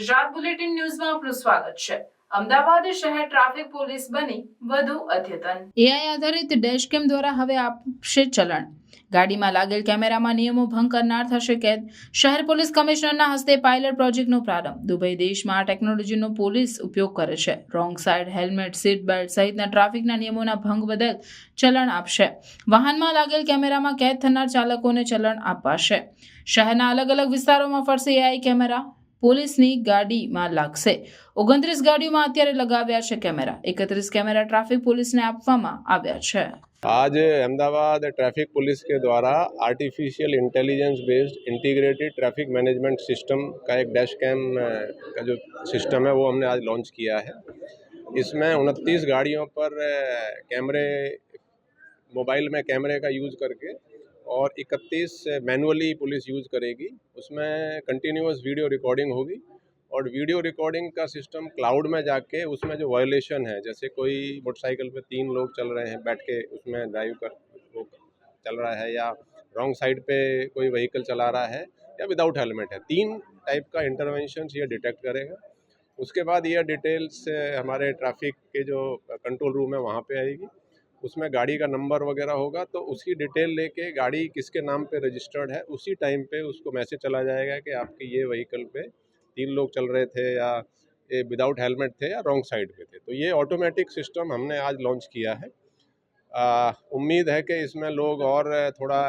Gujarat bulletin ન્યૂઝમાં આપનું સ્વાગત છે। અમદાવાદ શહેર ટ્રાફિક પોલીસ બની વધુ અદ્યતન। એઆઈ આધારિત ડેશકેમ દ્વારા હવે આપશે ચલણ। ગાડીમાં લાગેલ કેમેરામાં નિયમો ભંગ કરનાર થશે કેદ। શહેર પોલીસ કમિશનરના હસ્તે પાયલટ પ્રોજેક્ટનો પ્રારંભ। દુબઈ દેશમાં આ ટેકનોલોજીનો પોલીસ ઉપયોગ કરે છે। Wrong side, helmet, seat belt સહિતના ટ્રાફિકના નિયમોના ભંગ બદલ ચલણ આપશે। વાહનમાં લાગેલ કેમેરામાં કેદ થનાર ચાલકોને ચલણ અપાશે। શહેરના અલગ અલગ વિસ્તારોમાં ફરશે એઆઈ કેમેરા। પોલીસની ગાડીમાં લાગશે। 29 ગાડીઓમાં અત્યારે લગાવ્યા છે કેમેરા। 31 કેમેરા ટ્રાફિક પોલીસને આપવામાં આવ્યા છે। आज अहमदाबाद ट्रैफिक पुलिस के द्वारा artificial intelligence based integrated traffic management system का एक डैश कैम का जो सिस्टम है वो हमने आज लॉन्च किया है। इसमें 29 गाड़ियों पर कैमरे, मोबाइल में कैमरे का यूज़ करके और 31 मैनुअली पुलिस यूज़ करेगी। उसमें कंटिन्यूअस वीडियो रिकॉर्डिंग होगी और वीडियो रिकॉर्डिंग का सिस्टम क्लाउड में जाके उसमें जो वायलेशन है, जैसे कोई मोटरसाइकिल पे 3 लोग चल रहे हैं बैठ के उसमें ड्राइव कर वो चल रहा है, या रॉन्ग साइड पे कोई व्हीकल चला रहा है, या विदाउट हेलमेट है, 3 टाइप का इंटरवेंशन ये डिटेक्ट करेगा। उसके बाद ये डिटेल्स हमारे ट्रैफिक के जो कंट्रोल रूम है वहाँ पे आएगी। उसमें गाड़ी का नंबर वगैरह होगा तो उसकी डिटेल लेके गाड़ी किसके नाम पे रजिस्टर्ड है उसी टाइम पे उसको मैसेज चला जाएगा कि आपके ये व्हीकल पे 3 लोग चल रहे थे, या ये विदाउट हेलमेट थे, या रॉन्ग साइड पे थे। तो ये ऑटोमेटिक सिस्टम हमने आज लॉन्च किया है। उम्मीद है कि इसमें लोग और थोड़ा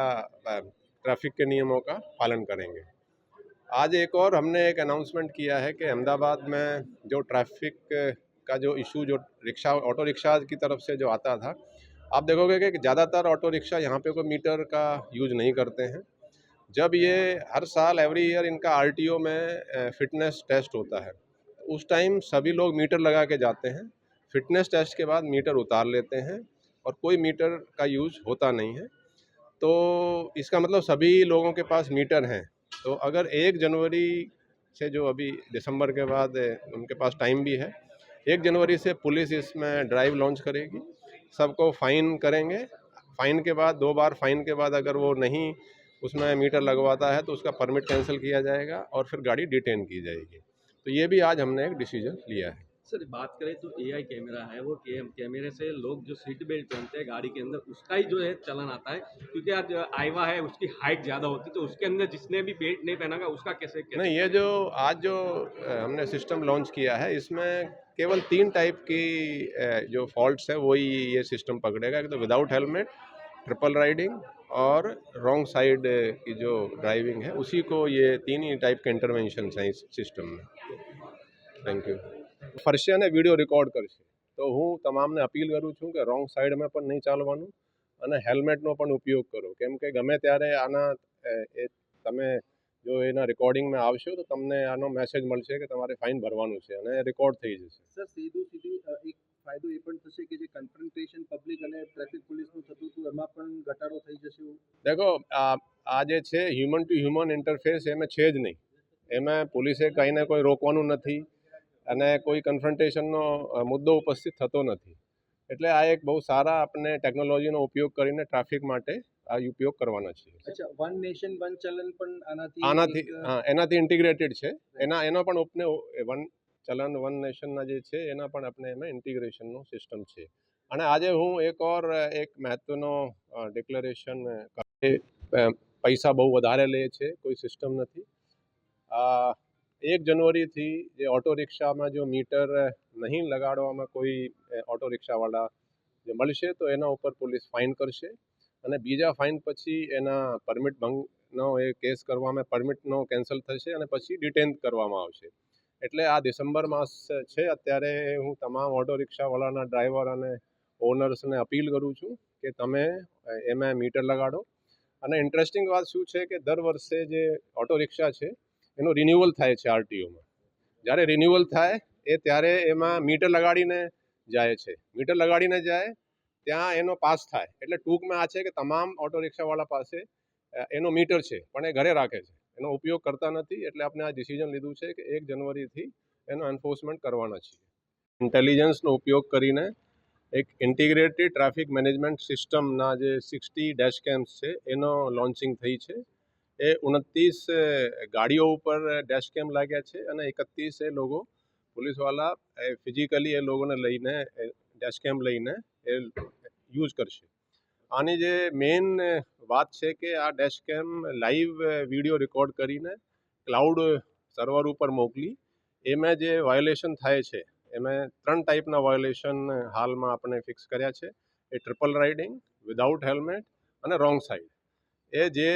ट्रैफिक के नियमों का पालन करेंगे। आज एक और हमने एक अनाउंसमेंट किया है कि अहमदाबाद में जो ट्रैफिक का जो इशू जो रिक्शा ऑटो रिक्शा की तरफ से जो आता था, आप देखोगे कि ज़्यादातर ऑटो रिक्शा यहाँ पे कोई मीटर का यूज़ नहीं करते हैं। जब ये हर साल एवरी ईयर इनका आरटीओ में फिटनेस टेस्ट होता है, उस टाइम सभी लोग मीटर लगा के जाते हैं। फिटनेस टेस्ट के बाद मीटर उतार लेते हैं और कोई मीटर का यूज़ होता नहीं है। तो इसका मतलब सभी लोगों के पास मीटर हैं। तो अगर 1 जनवरी से, जो अभी दिसंबर के बाद उनके पास टाइम भी है, 1 जनवरी से पुलिस इसमें ड्राइव लॉन्च करेगी। सबको फ़ाइन करेंगे। फ़ाइन के बाद 2 बार फ़ाइन के बाद अगर वो नहीं उसमें मीटर लगवाता है तो उसका परमिट कैंसिल किया जाएगा और फिर गाड़ी डिटेन की जाएगी। तो ये भी आज हमने एक डिसीजन लिया है। सर, बात करें तो एआई कैमरा है, वो कैमरे से लोग जो सीट बेल्ट पहनते हैं गाड़ी के अंदर उसका ही जो है चलन आता है, क्योंकि आज आईवा है उसकी हाइट ज़्यादा होती है, तो उसके अंदर जिसने भी बेल्ट नहीं पहना उसका कैसे नहीं, ये जो आज जो हमने सिस्टम लॉन्च किया है इसमें केवल 3 टाइप की जो फॉल्ट्स है वही ये सिस्टम पकड़ेगा। एक तो विदाउट हेलमेट, ट्रिपल राइडिंग और रॉन्ग साइड की जो ड्राइविंग है, उसी को ये 3 ही टाइप के इंटरवेंशन हैं इस सिस्टम में। Thank you. ફરશે ને વિડીયો રેકોર્ડ કરશે, તો હું તમામને અપીલ કરું છું કે રોંગ સાઈડમાં પણ નહીં ચાલવાનું અને હેલ્મેટનો પણ ઉપયોગ કરો, કેમ કે ગમે ત્યારે આના તમે જો એના રેકોર્ડિંગમાં આવશો તો તમને આનો મેસેજ મળશે કે તમારે ફાઇન ભરવાનું છે અને રેકોર્ડ થઈ જશે। સર, સીધું એક ફાયદો એ પણ થશે કે જે કન્ફ્રન્ટેશન પબ્લિક અને ટ્રાફિક પોલીસનું થતું હતું એમાં પણ ઘટાડો થઈ જશે। દેખો, આ જે છે હ્યુમન ટુ હ્યુમન ઇન્ટરફેસ એમાં છે જ નહીં। એમાં પોલીસે કંઈ ને કોઈ રોકવાનું નથી અને કોઈ કન્ફ્રન્ટેશનનો મુદ્દો ઉપસ્થિત થતો નથી। એટલે આ એક બહુ સારા આપણે ટેકનોલોજીનો ઉપયોગ કરીને ટ્રાફિક માટે આ ઉપયોગ કરવાના છીએ। અચ્છા, વન નેશન વન ચલન પણ આનાથી એનાથી ઇન્ટિગ્રેટેડ છે। એનો પણ આપણે વન ચલન વન નેશનના જે છે એના પણ આપણે એમાં ઇન્ટિગ્રેશનનો સિસ્ટમ છે। અને આજે હું એક મહત્વનો ડિક્લેરેશન પૈસા બહુ વધારે લે છે કોઈ સિસ્ટમ નથી। 1 जनवरीથી જે ઓટો રિક્ષામાં જો મીટર નહીં લગાડવામાં કોઈ ઓટો રિક્ષાવાળા જે મળશે તો એના ઉપર પોલીસ ફાઇન કરશે અને બીજા ફાઇન પછી એના પરમિટ ભંગનો એ કેસ કરવામાં, પરમિટનો કેન્સલ થશે અને પછી ડિટેન કરવામાં આવશે। એટલે આ ડિસેમ્બર માસ છે, અત્યારે હું તમામ ઓટો રિક્ષાવાળાના ડ્રાઈવર અને ઓનર્સને અપીલ કરું છું કે તમે એમાં મીટર લગાડો। અને ઇન્ટરેસ્ટિંગ વાત શું છે કે દર વર્ષે જે ઓટો રિક્ષા છે એનું રિન્યુઅલ થાય છે આરટીઓમાં। જ્યારે રિન્યુઅલ થાય ત્યારે એમાં મીટર લગાડીને જાય છે। મીટર લગાડીને જાય ત્યાં એનો પાસ થાય, એટલે ટૂંકમાં આ છે કે તમામ ઓટો રિક્ષાવાળા પાસે એનો મીટર છે પણ એ ઘરે રાખે છે, એનો ઉપયોગ કરતા નથી। એટલે આપણે આ ડિસિઝન લીધું છે કે 1 જનવરીથી એનો એન્ફોર્સમેન્ટ કરવાના છીએ। ઇન્ટેલિજન્સનો ઉપયોગ કરીને એક ઇન્ટિગ્રેટેડ ટ્રાફિક મેનેજમેન્ટ સિસ્ટમના જે 60 ડેશ કેમ્સ છે એનો લોન્ચિંગ થઈ છે। એ 29 ગાડીઓ ઉપર ડેશ કેમ લાગ્યા છે અને 31 એ લોકો પોલીસવાળા ફિઝિકલી એ લોકોને લઈને ડેશ કેમ લઈને એ યુઝ કરશે. આની જે મેઇન વાત છે કે આ ડેશ કેમ લાઈવ વિડીયો રેકોર્ડ કરીને ક્લાઉડ સર્વર ઉપર મોકલી એમાં જે વાયોલેશન થાય છે એમાં 3 ટાઈપના વાયોલેશન હાલમાં આપણે ફિક્સ કર્યા છે. એ ટ્રિપલ રાઇડિંગ, વિધાઉટ હેલ્મેટ અને રોંગ સાઈડ. એ જે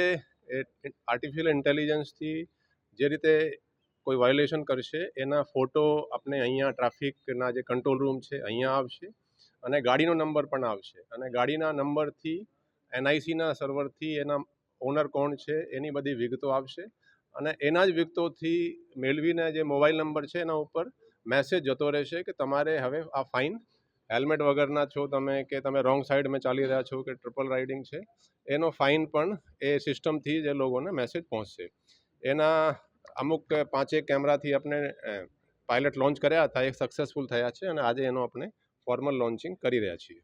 આર્ટિફિશિયલ ઇન્ટેલિજન્સથી જે રીતે કોઈ વાયોલેશન કરશે એના ફોટો આપણે અહીંયા ટ્રાફિકના જે કંટ્રોલ રૂમ છે અહીંયા આવશે અને ગાડીનો નંબર પણ આવશે અને ગાડીના નંબરથી એનઆઈસીના સર્વરથી એના ઓનર કોણ છે એની બધી વિગતો આવશે અને એના જ વિગતોથી મેળવીને જે મોબાઈલ નંબર છે એના ઉપર મેસેજ જતો રહેશે કે તમારે હવે આ ફાઇન, હેલ્મેટ વગરના છો તમે કે તમે રોંગ સાઈડમાં ચાલી રહ્યા છો કે ટ્રિપલ રાઇડિંગ છે એનો ફાઇન પણ એ સિસ્ટમથી જ એ લોકોને મેસેજ પહોંચશે. એના અમુક 5-1 કેમેરાથી આપણે પાયલટ લોન્ચ કર્યા હતા, એ સક્સેસફુલ થયા છે અને આજે એનો આપણે ફોર્મલ લોન્ચિંગ કરી રહ્યા છીએ.